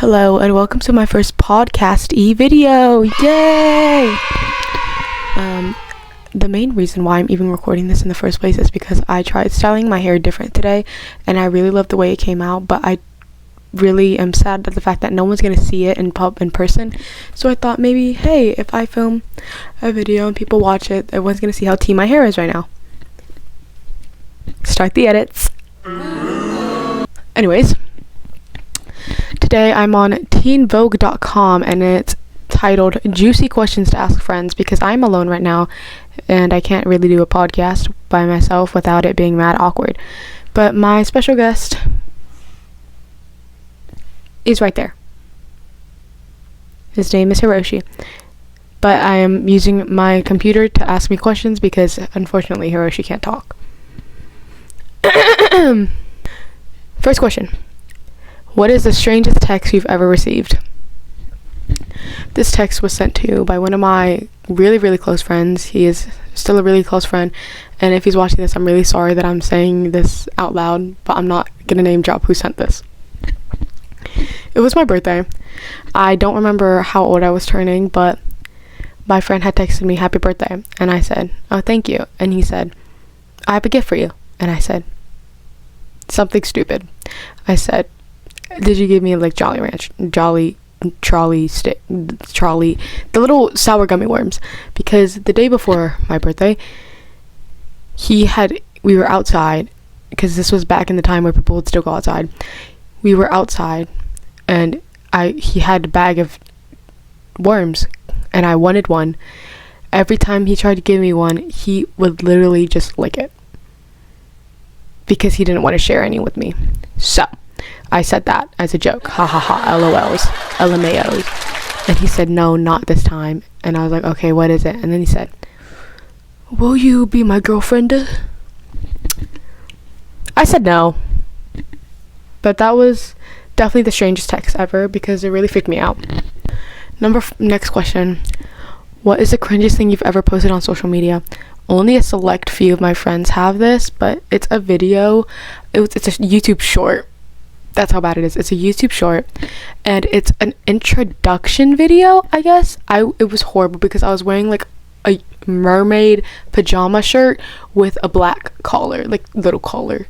Hello and welcome to my first podcast video. Yay! The main reason why I'm even recording this in the first place is because I tried styling my hair different today and I really loved the way it came out, but I really am sad at the fact that no one's gonna see it in person. So I thought maybe, hey, if I film a video and people watch it, everyone's gonna see how tea my hair is right now. Start the edits. Anyways, today I'm on teenvogue.com and it's titled Juicy Questions to Ask Friends because I'm alone right now and I can't really do a podcast by myself without it being mad awkward. But my special guest is right there. His name is Hiroshi. But I am using my computer to ask me questions because unfortunately Hiroshi can't talk. First question. What is the strangest text you've ever received? This text was sent to you by one of my really, really close friends. He is still a really close friend. And if he's watching this, I'm really sorry that I'm saying this out loud, but I'm not going to name drop who sent this. It was my birthday. I don't remember how old I was turning, but my friend had texted me, happy birthday. And I said, oh, thank you. And he said, I have a gift for you. And I said, something stupid. I said, did you give me like Jolly Ranch, Trolley, the little sour gummy worms? Because the day before my birthday, we were outside, because this was back in the time where people would still go outside. We were outside, and he had a bag of worms, and I wanted one. Every time he tried to give me one, he would literally just lick it, because he didn't want to share any with me. So I said that as a joke. Ha ha ha, LOLs, LMAOs. And he said, no, not this time. And I was like, okay, what is it? And then he said, will you be my girlfriend? I said no. But that was definitely the strangest text ever because it really freaked me out. Next question. What is the cringiest thing you've ever posted on social media? Only a select few of my friends have this, but it's a video. It's a YouTube short. That's how bad it is. It's a YouTube short and it's an introduction video, I guess. It was horrible because I was wearing like a mermaid pajama shirt with a black collar, like little collar.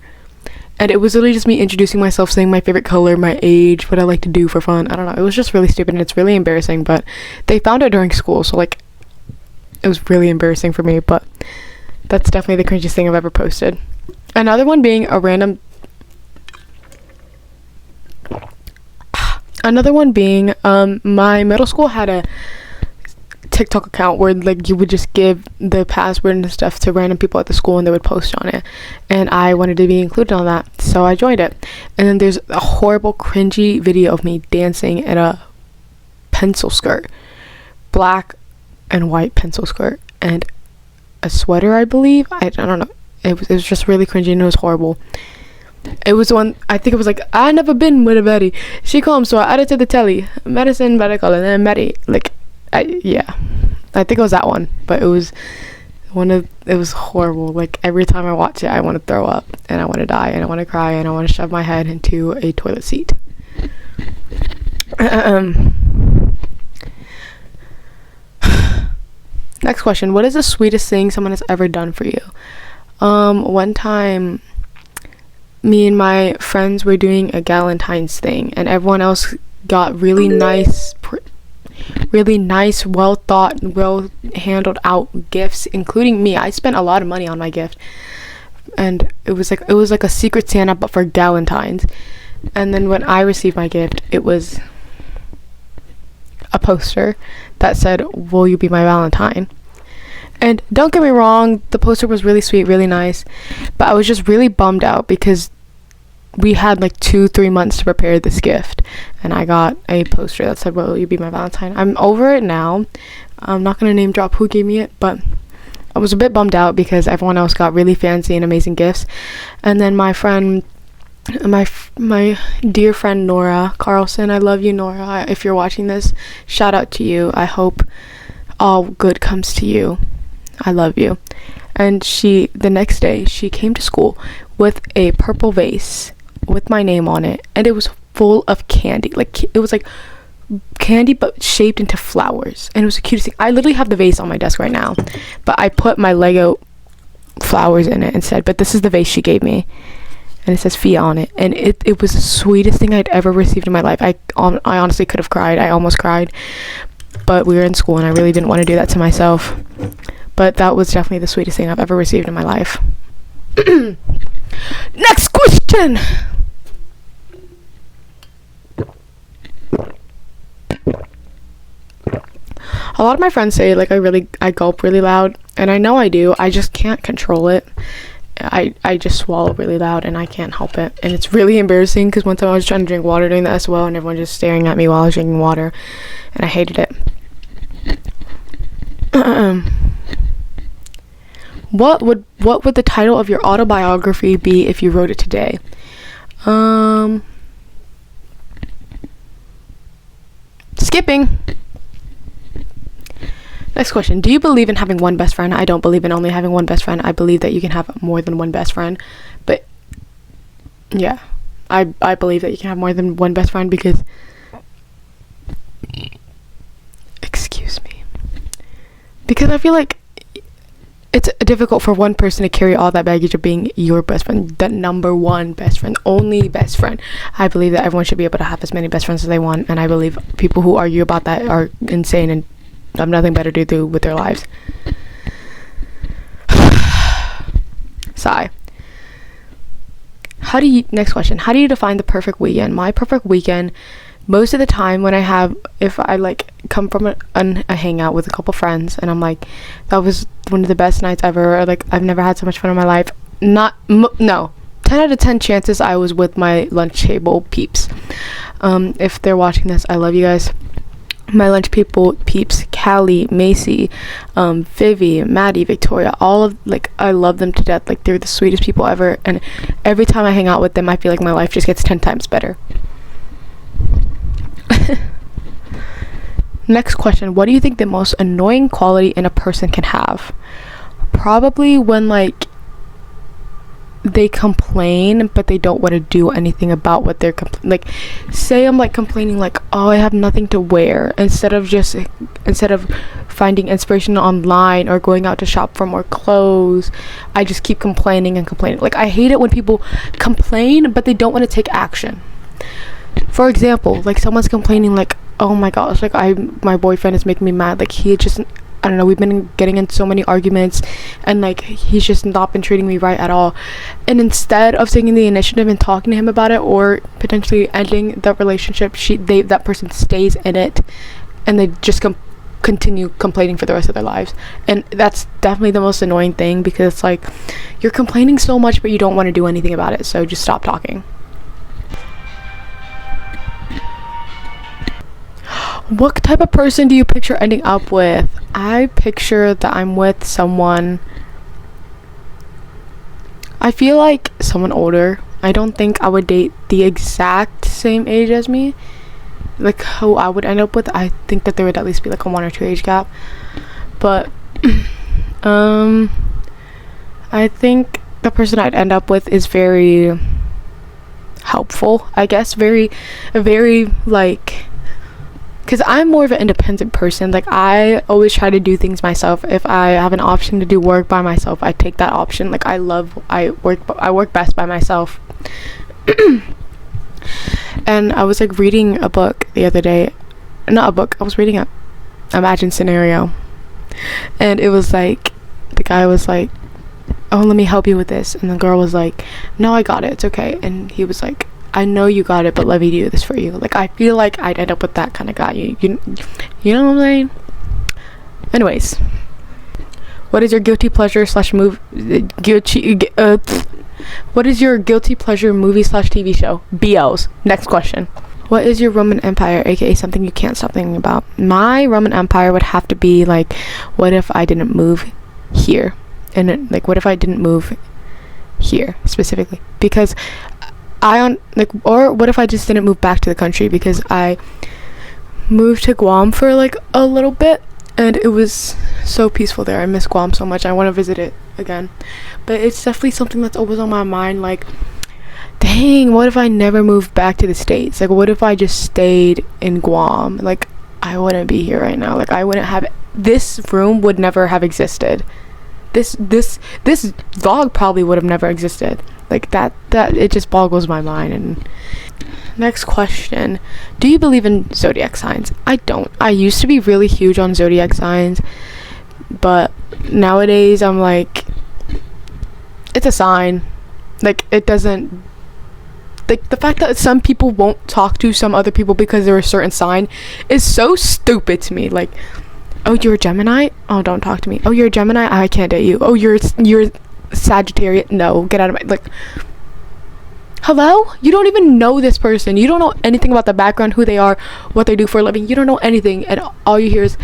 And it was literally just me introducing myself, saying my favorite color, my age, what I like to do for fun. I don't know. It was just really stupid and it's really embarrassing, but they found it during school, so like it was really embarrassing for me, but that's definitely the cringiest thing I've ever posted. Another one being my middle school had a TikTok account where like you would just give the password and stuff to random people at the school and they would post on it, and I wanted to be included on that, so I joined it. And then there's a horrible cringy video of me dancing in a pencil skirt, black and white pencil skirt, and a sweater, I believe. I don't know. It was just really cringy and it was horrible. It was one, I think it was like, I never been with a Betty. She come, so I added to the telly. Medicine, medical, and then Betty. Like, yeah. I think it was that one. But it was horrible. Like, every time I watch it, I want to throw up. And I want to die. And I want to cry. And I want to shove my head into a toilet seat. Next question. What is the sweetest thing someone has ever done for you? One time, me and my friends were doing a Galentine's thing, and everyone else got really nice, well thought, well handled out gifts, including me. I spent a lot of money on my gift, and it was like a Secret Santa but for Galentine's. And then when I received my gift, it was a poster that said, "Will you be my Valentine?" And don't get me wrong, the poster was really sweet, really nice, but I was just really bummed out because we had like 2-3 months to prepare this gift, and I got a poster that said, "Will you be my Valentine?" I'm over it now. I'm not gonna name drop who gave me it, but I was a bit bummed out because everyone else got really fancy and amazing gifts. And then my friend, my dear friend Nora Carlson, I love you, Nora. If you're watching this, shout out to you. I hope all good comes to you. I love you. And the next day, she came to school with a purple vase with my name on it, and it was full of candy. Like, it was like candy but shaped into flowers, and it was the cutest thing. I literally have the vase on my desk right now, but I put my Lego flowers in it instead. But this is the vase she gave me, and it says Fia on it, and it was the sweetest thing I'd ever received in my life. I honestly could have cried. I almost cried, but we were in school and I really didn't want to do that to myself. But that was definitely the sweetest thing I've ever received in my life. Next question. A lot of my friends say like I gulp really loud, and I know I do. I just can't control it. I just swallow really loud and I can't help it, and it's really embarrassing because one time I was trying to drink water during the SOL and everyone just staring at me while I was drinking water, and I hated it. What would the title of your autobiography be if you wrote it today? Skipping. Next question. Do you believe in having one best friend? I don't believe in only having one best friend. I believe that you can have more than one best friend. But yeah, I believe that you can have more than one best friend because, excuse me, because I feel like it's difficult for one person to carry all that baggage of being your best friend, the number one best friend, only best friend. I believe that everyone should be able to have as many best friends as they want, and I believe people who argue about that are insane and have nothing better to do with their lives. Sigh. Next question. How do you define the perfect weekend? My perfect weekend, most of the time if I like come from a hangout with a couple friends and I'm like, that was one of the best nights ever, or like I've never had so much fun in my life. No. 10 out of 10 chances I was with my lunch table peeps. If they're watching this, I love you guys. My lunch peeps, Callie, Macy, Vivi, Maddie, Victoria, all of, like, I love them to death. Like, they're the sweetest people ever, and every time I hang out with them, I feel like my life just gets 10 times better. Next question. What do you think the most annoying quality in a person can have? Probably when, like, they complain but they don't want to do anything about what they're like, say I'm like complaining like, oh, I have nothing to wear, instead of finding inspiration online or going out to shop for more clothes, I just keep complaining and complaining. Like, I hate it when people complain but they don't want to take action. For example, like, someone's complaining like, oh my gosh, like, my boyfriend is making me mad, like, he just, I don't know, we've been getting in so many arguments and like he's just not been treating me right at all, and instead of taking the initiative and talking to him about it or potentially ending the relationship, that person stays in it and they just continue complaining for the rest of their lives. And that's definitely the most annoying thing, because it's like, you're complaining so much but you don't want to do anything about it, so just stop talking. What type of person do you picture ending up with? I picture that I'm with someone, I feel like someone older. I don't think I would date the exact same age as me, like who I would end up with. I think that there would at least be like a 1 or 2 age gap, but I think the person I'd end up with is very helpful, I guess, very like, because I'm more of an independent person. Like, I always try to do things myself. If I have an option to do work by myself, I take that option. Like, I work best by myself. And I was like reading a book the other day. Not a book, I was reading a imagined scenario, and it was like, the guy was like, oh, let me help you with this, and the girl was like, no, I got it, it's okay. And he was like, I know you got it, but let me do this for you. Like, I feel like I'd end up with that kind of guy. You know what I'm saying? Anyways, what is your guilty pleasure what is your guilty pleasure movie / TV show? BLs. Next question. What is your Roman Empire, aka something you can't stop thinking about? My Roman Empire would have to be like, what if I didn't move here? And like, what if I didn't move here specifically? Because or what if I just didn't move back to the country? Because I moved to Guam for like a little bit and it was so peaceful there. I miss Guam so much. I want to visit it again. But it's definitely something that's always on my mind. Like, Dang, what if I never moved back to the States? Like, what if I just stayed in Guam? Like, I wouldn't be here right now. Like, I wouldn't have, this room would never have existed. This vlog probably would have never existed. Like, that it just boggles my mind. And next question, do you believe in zodiac signs? I don't. I used to be really huge on zodiac signs, but nowadays I'm like, it's a sign. Like, it doesn't, like, the fact that some people won't talk to some other people because they're a certain sign is so stupid to me. Like, oh, you're a Gemini? Oh, don't talk to me. Oh, you're a Gemini? I can't date you. Oh, you're Sagittarius? No, get out of my, like, hello? You don't even know this person. You don't know anything about the background, who they are, what they do for a living. You don't know anything, and all you hear is,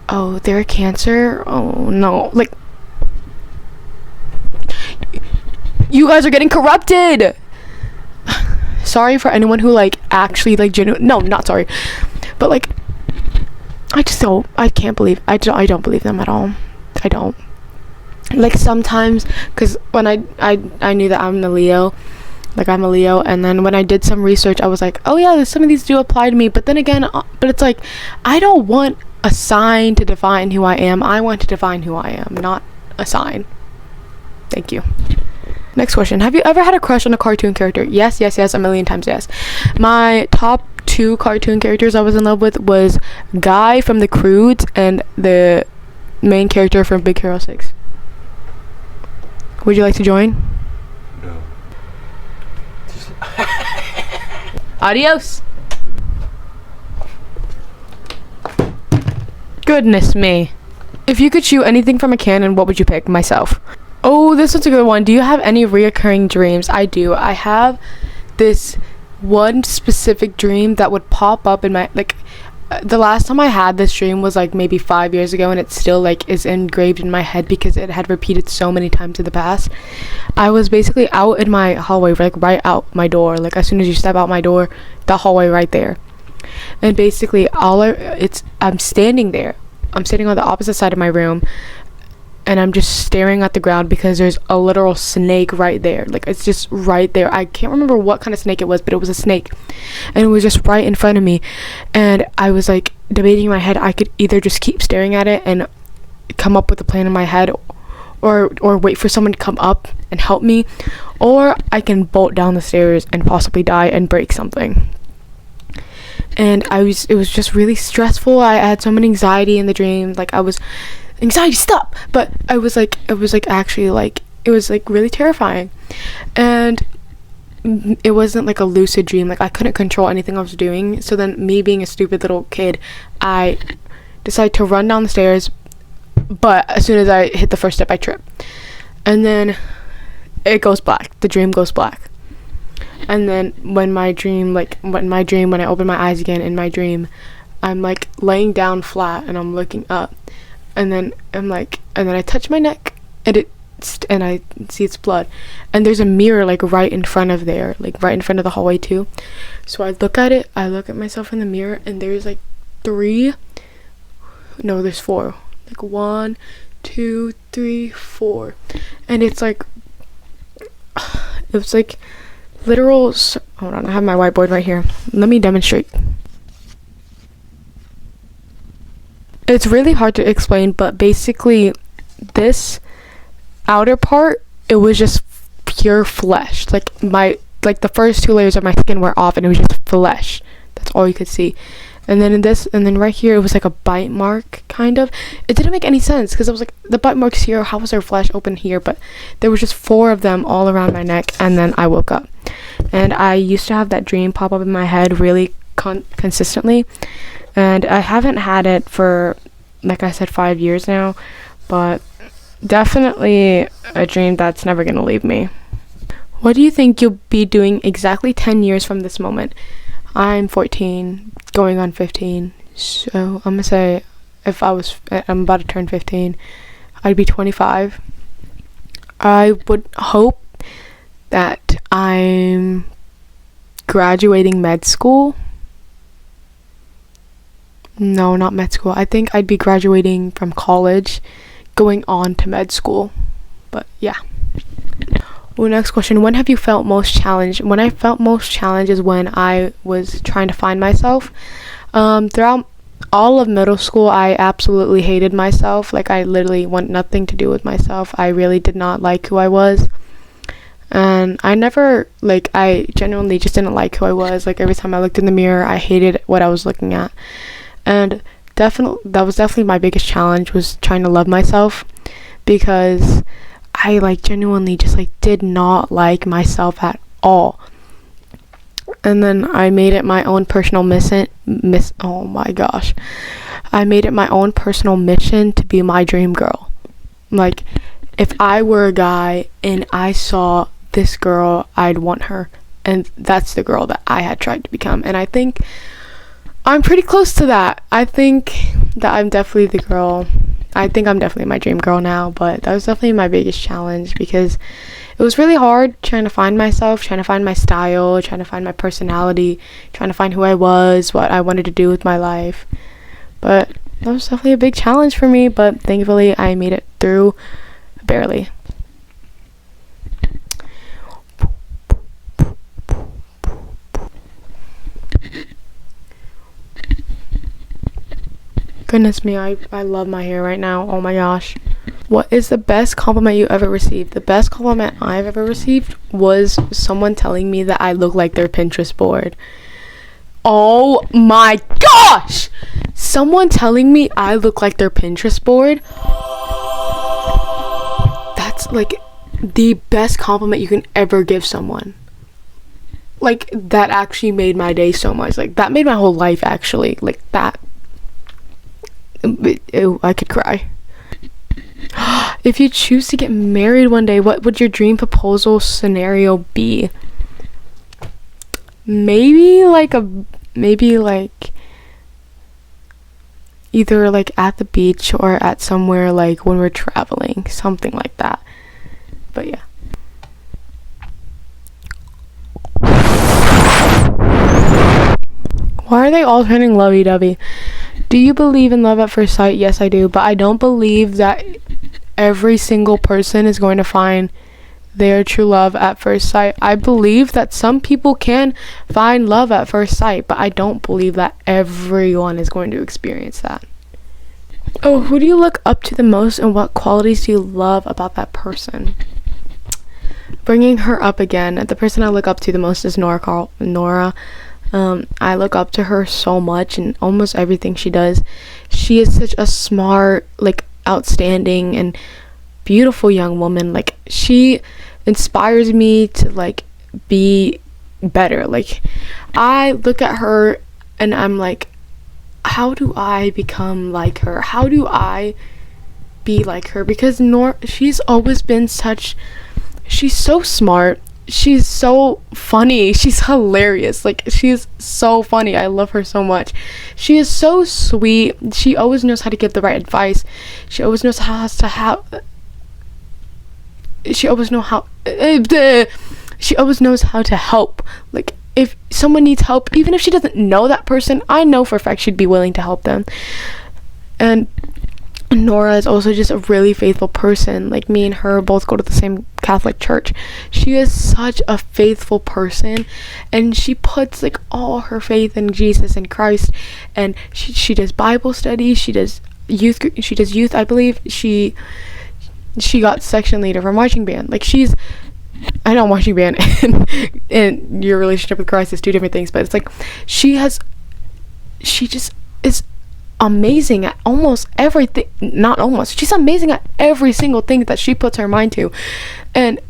oh, they're a Cancer? Oh, no. Like, you guys are getting corrupted. Sorry for anyone who, like, actually, like, no, not sorry, but, like, I can't believe, I don't believe them at all. I don't. Like, sometimes, because when I knew that I'm a Leo, and then when I did some research, I was like, oh yeah, some of these do apply to me, but then again, but it's like, I don't want a sign to define who I am. I want to define who I am, not a sign. Thank you. Next question. Have you ever had a crush on a cartoon character? Yes, a million times yes. My top 2 cartoon characters I was in love with was Guy from the Croods and the main character from Big Hero 6. Would you like to join? No. Adios. Goodness me. If you could shoot anything from a cannon, what would you pick? Myself. Oh, this one's a good one. Do you have any reoccurring dreams? I do. I have this one specific dream that would pop up in my, like, the last time I had this dream was like maybe 5 years ago, and it still like is engraved in my head because it had repeated so many times in the past. I was basically out in my hallway, like right out my door, like as soon as you step out my door, the hallway right there. And basically I'm standing there. I'm sitting on the opposite side of my room, and I'm just staring at the ground because there's a literal snake right there. Like, it's just right there. I can't remember what kind of snake it was, but it was a snake, and it was just right in front of me. And I was like debating in my head, I could either just keep staring at it and come up with a plan in my head, or wait for someone to come up and help me, or I can bolt down the stairs and possibly die and break something. And it was just really stressful. I had so much anxiety in the dream. Like, anxiety, stop. But it was like actually, like, it was like really terrifying. And it wasn't like a lucid dream. Like, I couldn't control anything I was doing. So then, me being a stupid little kid, I decided to run down the stairs, but as soon as I hit the first step, I trip. And then it goes black. The dream goes black. And then when I open my eyes again in my dream, I'm like laying down flat and I'm looking up, and then I touch my neck, and I see it's blood, and there's a mirror like right in front of the hallway too. So I look at it, I look at myself in the mirror, and there's like there's 4, like 1, 2, 3, 4, and it's like literal. Hold on, I have my whiteboard right here. Let me demonstrate. It's really hard to explain, but basically this outer part, it was just pure flesh. Like the first 2 layers of my skin were off, and it was just flesh. That's all you could see. And then right here, it was like a bite mark, kind of. It didn't make any sense, because I was like, the bite mark's here, how was there flesh open here? But there was just 4 of them all around my neck, and then I woke up. And I used to have that dream pop up in my head really consistently, and I haven't had it for, like I said, 5 years now, but definitely a dream that's never gonna leave me. What do you think you'll be doing exactly 10 years from this moment? I'm 14, going on 15, so I'm gonna say I'm about to turn 15, I'd be 25. I would hope that I'm graduating med school. No, not med school. I think I'd be graduating from college, going on to med school. But yeah. Well, next question. When have you felt most challenged? When I felt most challenged is when I was trying to find myself. Throughout all of middle school, I absolutely hated myself. Like, I literally want nothing to do with myself. I really did not like who I was. And I genuinely just didn't like who I was. Like, every time I looked in the mirror, I hated what I was looking at. And that was definitely my biggest challenge, was trying to love myself, because I genuinely just did not like myself at all. And then I made it my own personal oh my gosh. I made it my own personal mission to be my dream girl. Like, if I were a guy and I saw this girl, I'd want her. And that's the girl that I had tried to become. And I think I'm pretty close to that. I think that I'm definitely the girl. I think I'm definitely my dream girl now, but that was definitely my biggest challenge, because it was really hard trying to find myself, trying to find my style, trying to find my personality, trying to find who I was, what I wanted to do with my life. But that was definitely a big challenge for me, but thankfully I made it through, barely. Goodness me, I love my hair right now. Oh my gosh. What is the best compliment you ever received? The best compliment I've ever received was someone telling me that I look like their Pinterest board. Oh my gosh! Someone telling me I look like their Pinterest board? That's the best compliment you can ever give someone. That actually made my day so much. That made my whole life, actually. That. Ew, I could cry. If you choose to get married one day, what would your dream proposal scenario be? Maybe either at the beach or at somewhere when we're traveling, something like that. But yeah. Why are they all turning lovey-dovey? Do you believe in love at first sight? Yes, I do, but I don't believe that every single person is going to find their true love at first sight. I believe that some people can find love at first sight, but I don't believe that everyone is going to experience that. Oh, who do you look up to the most, and what qualities do you love about that person? Bringing her up again, the person I look up to the most is Nora. I look up to her so much in almost everything she does. She is such a smart, outstanding and beautiful young woman. She inspires me to be better. I look at her and I'm like, how do I become like her? How do I be like her? Because she's always been she's so smart. She's so funny. She's hilarious. She's so funny. I love her so much. She is so sweet. She always knows how to give the right advice. She always knows how to help. If someone needs help, even if she doesn't know that person, I know for a fact she'd be willing to help them. And Nora is also just a really faithful person. Me and her both go to the same Catholic church. She is such a faithful person, and she puts all her faith in Jesus and Christ. And she does Bible study. She does youth. I believe she got section leader for marching band. I know marching band and your relationship with Christ is two different things, but it's she just is amazing at almost everything. Not almost, she's amazing at every single thing that she puts her mind to. And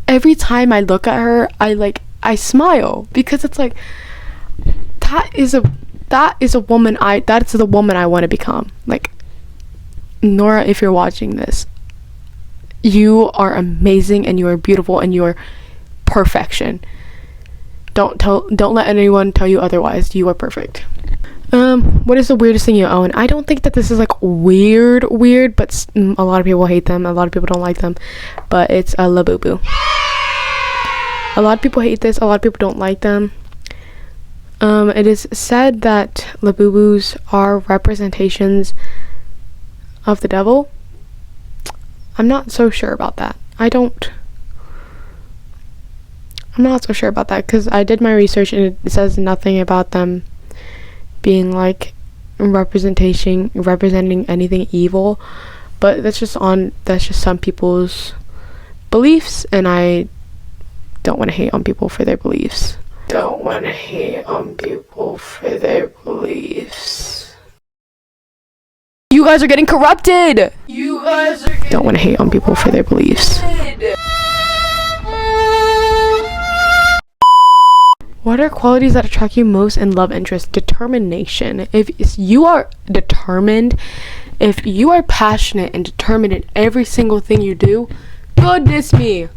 every time I look at her, I smile, because it's that is the woman I want to become. Nora, if you're watching this, you are amazing, and you are beautiful, and you are perfection. Don't let anyone tell you otherwise. You are perfect. What is the weirdest thing you own? I don't think that this is weird, but a lot of people hate them. A lot of people don't like them, but it's a Labubu. A lot of people hate this. A lot of people don't like them. It is said that Labubus are representations of the devil. I'm not so sure about that. I don't I'm not so sure about that, because I did my research and it says nothing about them being like representing anything evil. But that's just some people's beliefs, and I don't want to hate on people for their beliefs. Don't want to hate on people for their beliefs. You guys are getting corrupted! Don't want to hate on people for their beliefs. What are qualities that attract you most in love interest? Determination. If you are determined, if you are passionate and determined in every single thing you do, goodness me.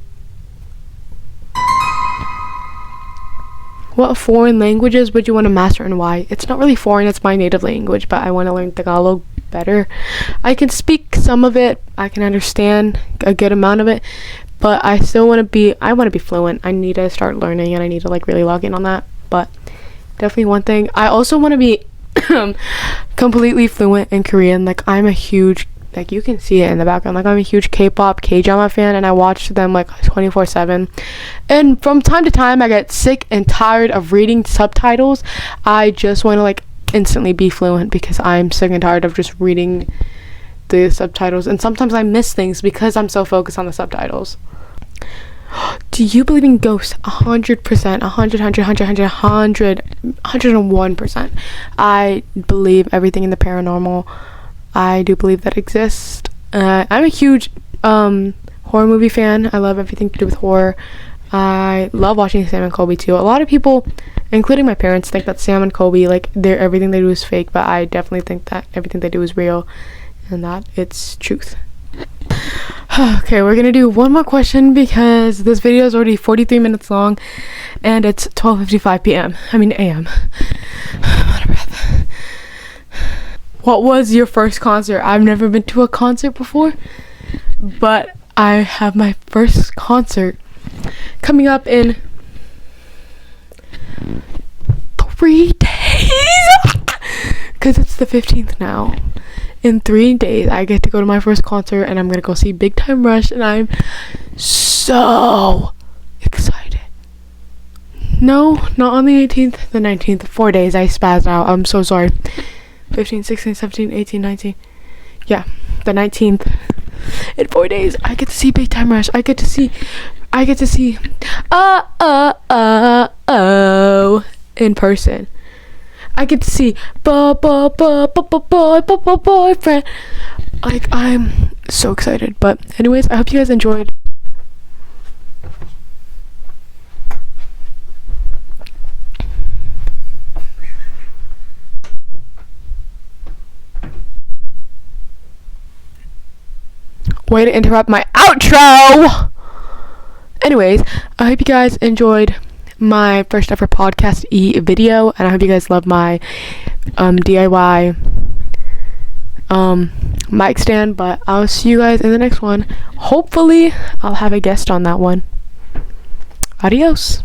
What foreign languages would you want to master and why? It's not really foreign, it's my native language, but I want to learn Tagalog better. I can speak some of it, I can understand a good amount of it, but I want to be fluent. I need to start learning, and I need to like really log in on that. But definitely one thing. I also want to be completely fluent in Korean. Like, I'm a huge, like, you can see it in the background, like, I'm a huge K-pop, K-drama fan, and I watch them like 24/7. And from time to time I get sick and tired of reading subtitles. I just want to like instantly be fluent, because I'm sick and tired of just reading the subtitles, and sometimes I miss things because I'm so focused on the subtitles. Do you believe in ghosts? 100%, 101%. I believe everything in the paranormal. I do believe that exists. I'm a huge horror movie fan. I love everything to do with horror. I love watching Sam and Colby too. A lot of people, including my parents, think that Sam and Colby, like, everything they do is fake, but I definitely think that everything they do is real, and that it's truth. Okay, we're gonna do one more question, because this video is already 43 minutes long and it's 12:55 p.m. I mean a.m. I'm out of breath. What was your first concert? I've never been to a concert before, but I have my first concert coming up in 3 days, because it's the 15th now. In 3 days I get to go to my first concert, and I'm gonna go see Big Time Rush, and I'm so excited. No, not on the 18th, the 19th. 4 days. I spazzed out. I'm so sorry. 15, 16, 17, 18, 19. Yeah, the 19th. In 4 days I get to see Big Time Rush. I get to see in person. I get to see boyfriend. Like, I'm so excited. But anyways, I hope you guys enjoyed. Way to interrupt my outro. Anyways, I hope you guys enjoyed my first ever podcast video, and I hope you guys love my DIY mic stand. But I'll see you guys in the next one. Hopefully I'll have a guest on that one. Adios.